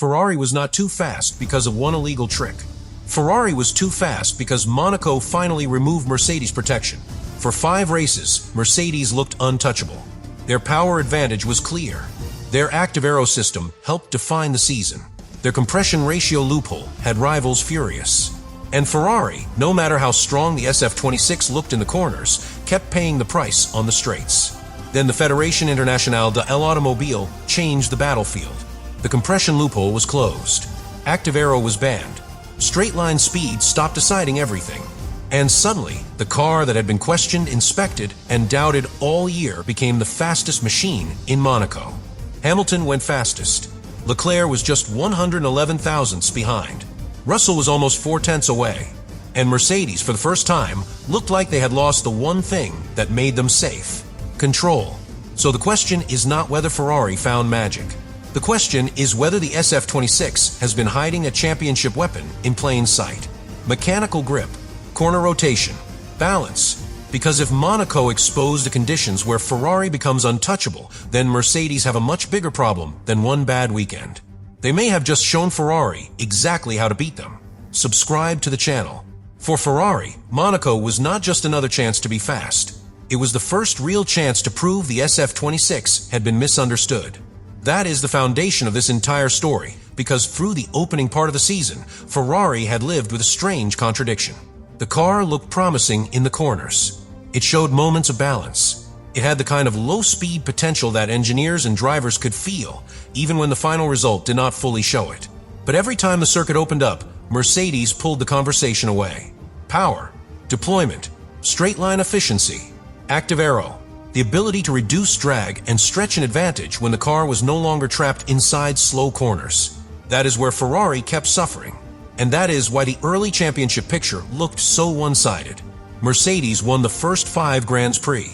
Ferrari was not too fast because of one illegal trick. Ferrari was too fast because Monaco finally removed Mercedes' protection. For 5 races, Mercedes looked untouchable. Their power advantage was clear. Their active aero system helped define the season. Their compression ratio loophole had rivals furious. And Ferrari, no matter how strong the SF-26 looked in the corners, kept paying the price on the straights. Then the Fédération Internationale de l'Automobile changed the battlefield. The compression loophole was closed. Active aero was banned. Straight-line speed stopped deciding everything. And suddenly, the car that had been questioned, inspected, and doubted all year became the fastest machine in Monaco. Hamilton went fastest. Leclerc was just 111 thousandths behind. Russell was almost 4 tenths away. And Mercedes, for the first time, looked like they had lost the one thing that made them safe: control. So the question is not whether Ferrari found magic. The question is whether the SF-26 has been hiding a championship weapon in plain sight. Mechanical grip, corner rotation, balance. Because if Monaco exposed the conditions where Ferrari becomes untouchable, then Mercedes have a much bigger problem than one bad weekend. They may have just shown Ferrari exactly how to beat them. Subscribe to the channel. For Ferrari, Monaco was not just another chance to be fast. It was the first real chance to prove the SF-26 had been misunderstood. That is the foundation of this entire story, because through the opening part of the season, Ferrari had lived with a strange contradiction. The car looked promising in the corners. It showed moments of balance. It had the kind of low-speed potential that engineers and drivers could feel, even when the final result did not fully show it. But every time the circuit opened up, Mercedes pulled the conversation away. Power, deployment, straight-line efficiency, active aero, the ability to reduce drag and stretch an advantage when the car was no longer trapped inside slow corners. That is where Ferrari kept suffering. And that is why the early championship picture looked so one-sided. Mercedes won the first 5 Grands Prix.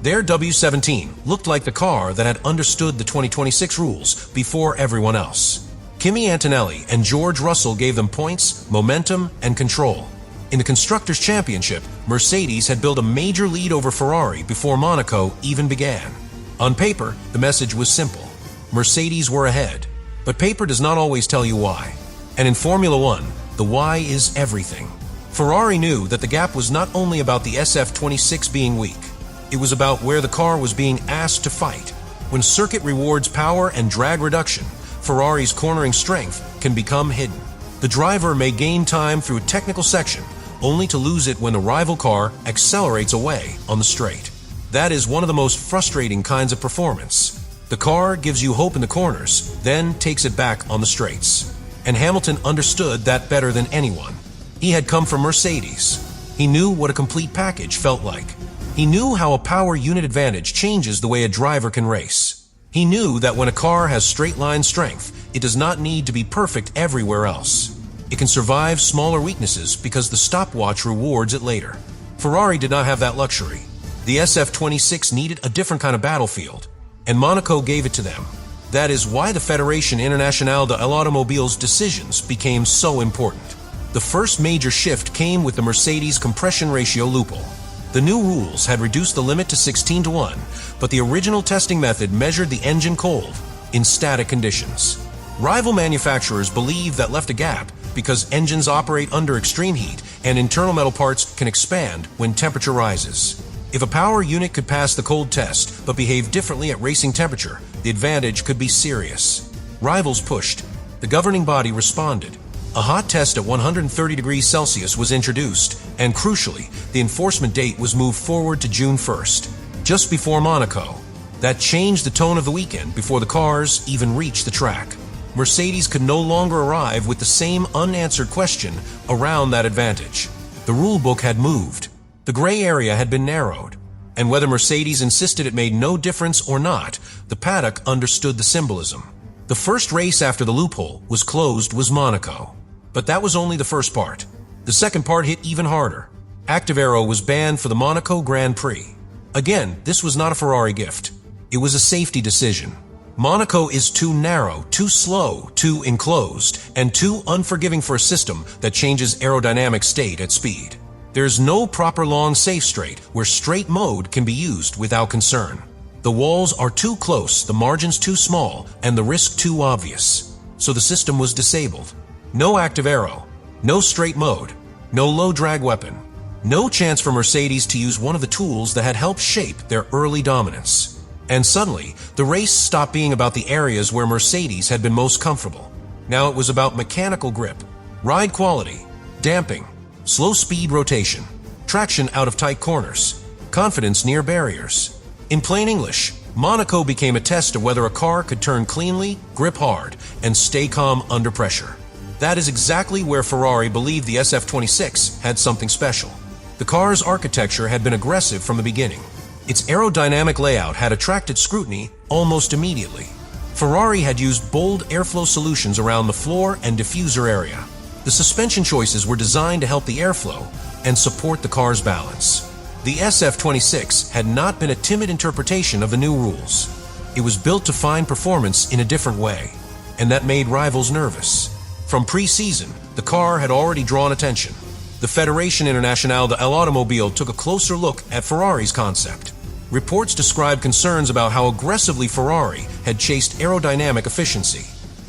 Their W17 looked like the car that had understood the 2026 rules before everyone else. Kimi Antonelli and George Russell gave them points, momentum, and control. In the Constructors' Championship, Mercedes had built a major lead over Ferrari before Monaco even began. On paper, the message was simple. Mercedes were ahead. But paper does not always tell you why. And in Formula One, the why is everything. Ferrari knew that the gap was not only about the SF-26 being weak. It was about where the car was being asked to fight. When circuit rewards power and drag reduction, Ferrari's cornering strength can become hidden. The driver may gain time through a technical section, only to lose it when the rival car accelerates away on the straight. That is one of the most frustrating kinds of performance. The car gives you hope in the corners, then takes it back on the straights. And Hamilton understood that better than anyone. He had come from Mercedes. He knew what a complete package felt like. He knew how a power unit advantage changes the way a driver can race. He knew that when a car has straight-line strength, it does not need to be perfect everywhere else. It can survive smaller weaknesses because the stopwatch rewards it later. Ferrari did not have that luxury. The SF-26 needed a different kind of battlefield, and Monaco gave it to them. That is why the Fédération Internationale de l'Automobile's decisions became so important. The first major shift came with the Mercedes compression ratio loophole. The new rules had reduced the limit to 16:1, but the original testing method measured the engine cold in static conditions. Rival manufacturers believed that left a gap because engines operate under extreme heat and internal metal parts can expand when temperature rises. If a power unit could pass the cold test but behave differently at racing temperature, the advantage could be serious. Rivals pushed. The governing body responded. A hot test at 130 degrees Celsius was introduced, and crucially, the enforcement date was moved forward to June 1st, just before Monaco. That changed the tone of the weekend before the cars even reached the track. Mercedes could no longer arrive with the same unanswered question around that advantage. The rulebook had moved. The gray area had been narrowed. And whether Mercedes insisted it made no difference or not, the paddock understood the symbolism. The first race after the loophole was closed was Monaco. But that was only the first part. The second part hit even harder. Active aero was banned for the Monaco Grand Prix. Again, this was not a Ferrari gift. It was a safety decision. Monaco is too narrow, too slow, too enclosed, and too unforgiving for a system that changes aerodynamic state at speed. There's no proper long safe straight where straight mode can be used without concern. The walls are too close, the margins too small, and the risk too obvious. so the system was disabled. No active aero, no straight mode, no low drag weapon, no chance for Mercedes to use one of the tools that had helped shape their early dominance. And suddenly, the race stopped being about the areas where Mercedes had been most comfortable. Now it was about mechanical grip, ride quality, damping, slow speed rotation, traction out of tight corners, confidence near barriers. In plain English, Monaco became a test of whether a car could turn cleanly, grip hard, and stay calm under pressure. That is exactly where Ferrari believed the SF-26 had something special. The car's architecture had been aggressive from the beginning. Its aerodynamic layout had attracted scrutiny almost immediately. Ferrari had used bold airflow solutions around the floor and diffuser area. The suspension choices were designed to help the airflow and support the car's balance. The SF-26 had not been a timid interpretation of the new rules. It was built to find performance in a different way, and that made rivals nervous. From pre-season, the car had already drawn attention. The Fédération Internationale de l'Automobile took a closer look at Ferrari's concept. Reports described concerns about how aggressively Ferrari had chased aerodynamic efficiency.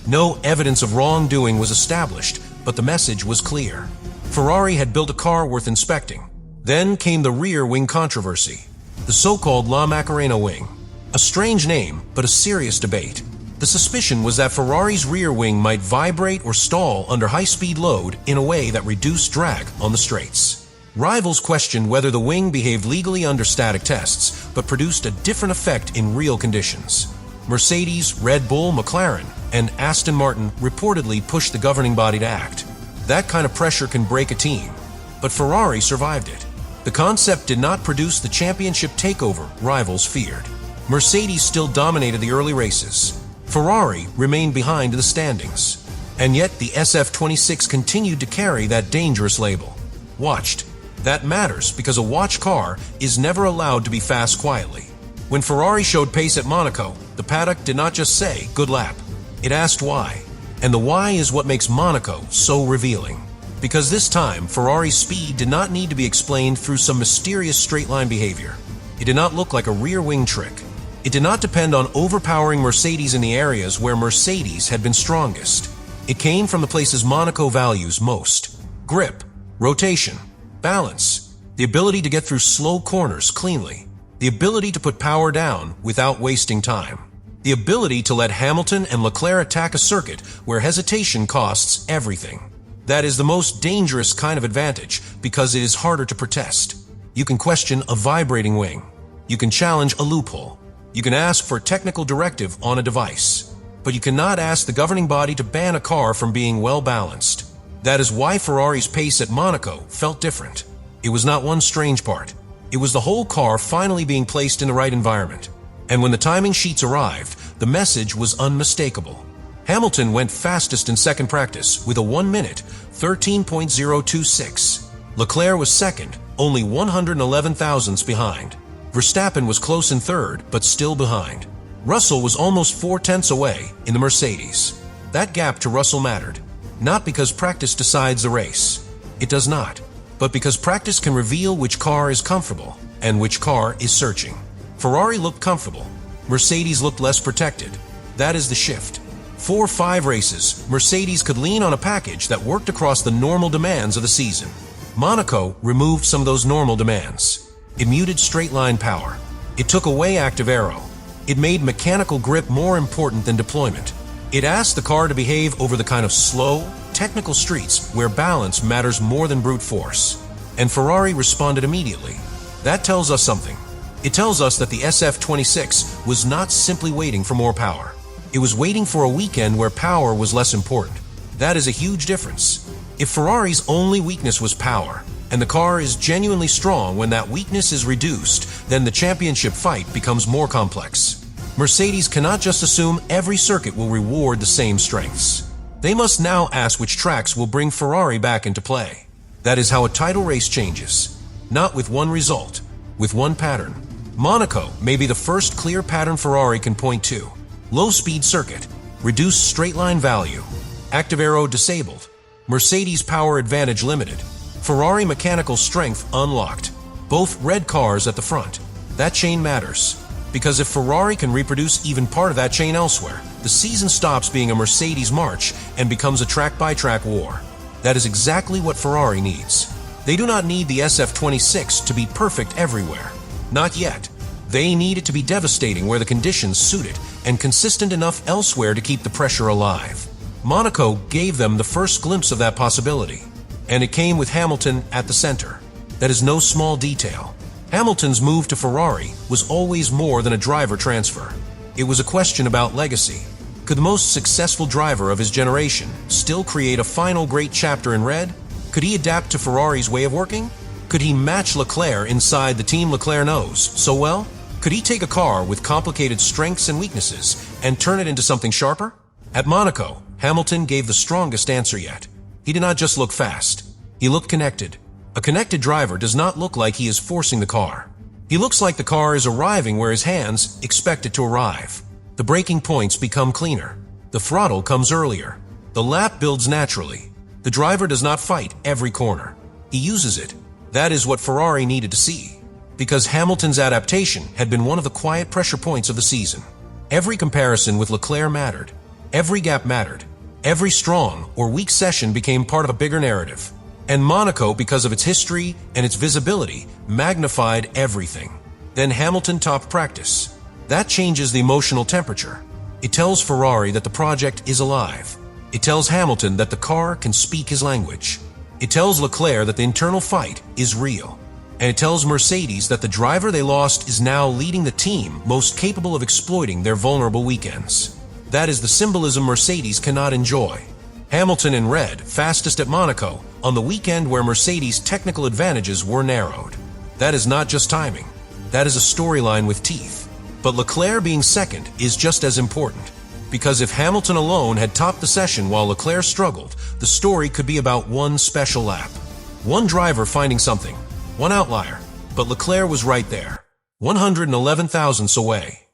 No evidence of wrongdoing was established, but the message was clear. Ferrari had built a car worth inspecting. Then came the rear wing controversy, the so-called La Macarena wing. A strange name, but a serious debate. The suspicion was that Ferrari's rear wing might vibrate or stall under high-speed load in a way that reduced drag on the straights. Rivals questioned whether the wing behaved legally under static tests, but produced a different effect in real conditions. Mercedes, Red Bull, McLaren, and Aston Martin reportedly pushed the governing body to act. That kind of pressure can break a team, but Ferrari survived it. The concept did not produce the championship takeover rivals feared. Mercedes still dominated the early races. Ferrari remained behind in the standings. And yet the SF-26 continued to carry that dangerous label. Watched. That matters because a watch car is never allowed to be fast quietly. When Ferrari showed pace at Monaco, the paddock did not just say, "Good lap." It asked why. And the why is what makes Monaco so revealing. Because this time, Ferrari's speed did not need to be explained through some mysterious straight-line behavior. It did not look like a rear wing trick. It did not depend on overpowering Mercedes in the areas where Mercedes had been strongest. It came from the places Monaco values most: grip, rotation, balance, the ability to get through slow corners cleanly, the ability to put power down without wasting time, the ability to let Hamilton and Leclerc attack a circuit where hesitation costs everything. That is the most dangerous kind of advantage because it is harder to protest. You can question a vibrating wing. You can challenge a loophole. You can ask for a technical directive on a device. But you cannot ask the governing body to ban a car from being well balanced. That is why Ferrari's pace at Monaco felt different. It was not one strange part. It was the whole car finally being placed in the right environment. And when the timing sheets arrived, the message was unmistakable. Hamilton went fastest in second practice with a 1 minute, 13.026. Leclerc was second, only 111 thousandths behind. Verstappen was close in third, but still behind. Russell was almost 4 tenths away in the Mercedes. That gap to Russell mattered, not because practice decides the race. It does not, but because practice can reveal which car is comfortable and which car is searching. Ferrari looked comfortable. Mercedes looked less protected. That is the shift. 4-5 races, Mercedes could lean on a package that worked across the normal demands of the season. Monaco removed some of those normal demands. It muted straight-line power. It took away active aero. It made mechanical grip more important than deployment. It asked the car to behave over the kind of slow, technical streets where balance matters more than brute force. And Ferrari responded immediately. That tells us something. It tells us that the SF-26 was not simply waiting for more power. It was waiting for a weekend where power was less important. That is a huge difference. If Ferrari's only weakness was power, and the car is genuinely strong when that weakness is reduced, then the championship fight becomes more complex. Mercedes cannot just assume every circuit will reward the same strengths. They must now ask which tracks will bring Ferrari back into play. That is how a title race changes. Not with one result, with one pattern. Monaco may be the first clear pattern Ferrari can point to. Low-speed circuit, reduced straight-line value, active aero disabled, Mercedes power advantage limited, Ferrari mechanical strength unlocked, both red cars at the front. That chain matters, because if Ferrari can reproduce even part of that chain elsewhere, The season stops being a Mercedes march and becomes a track-by-track war. That is exactly what Ferrari needs. They do not need the SF-26 to be perfect everywhere. Not yet. They need it to be devastating where the conditions suit it and consistent enough elsewhere to keep the pressure alive. Monaco gave them the first glimpse of that possibility, and it came with Hamilton at the center. That is no small detail. Hamilton's move to Ferrari was always more than a driver transfer. It was a question about legacy. Could the most successful driver of his generation still create a final great chapter in red? Could he adapt to Ferrari's way of working? Could he match Leclerc inside the team Leclerc knows so well? Could he take a car with complicated strengths and weaknesses and turn it into something sharper? At Monaco, Hamilton gave the strongest answer yet. He did not just look fast. He looked connected. A connected driver does not look like he is forcing the car. He looks like the car is arriving where his hands expect it to arrive. The braking points become cleaner. The throttle comes earlier. The lap builds naturally. The driver does not fight every corner. He uses it. That is what Ferrari needed to see, because Hamilton's adaptation had been one of the quiet pressure points of the season. Every comparison with Leclerc mattered. Every gap mattered. Every strong or weak session became part of a bigger narrative. And Monaco, because of its history and its visibility, magnified everything. Then Hamilton topped practice. That changes the emotional temperature. It tells Ferrari that the project is alive. It tells Hamilton that the car can speak his language. It tells Leclerc that the internal fight is real. And it tells Mercedes that the driver they lost is now leading the team most capable of exploiting their vulnerable weekends. That is the symbolism Mercedes cannot enjoy. Hamilton in red, fastest at Monaco, on the weekend where Mercedes' technical advantages were narrowed. That is not just timing. That is a storyline with teeth. But Leclerc being second is just as important. Because if Hamilton alone had topped the session while Leclerc struggled, the story could be about one special lap. One driver finding something, one outlier, but Leclerc was right there, 111 thousandths away.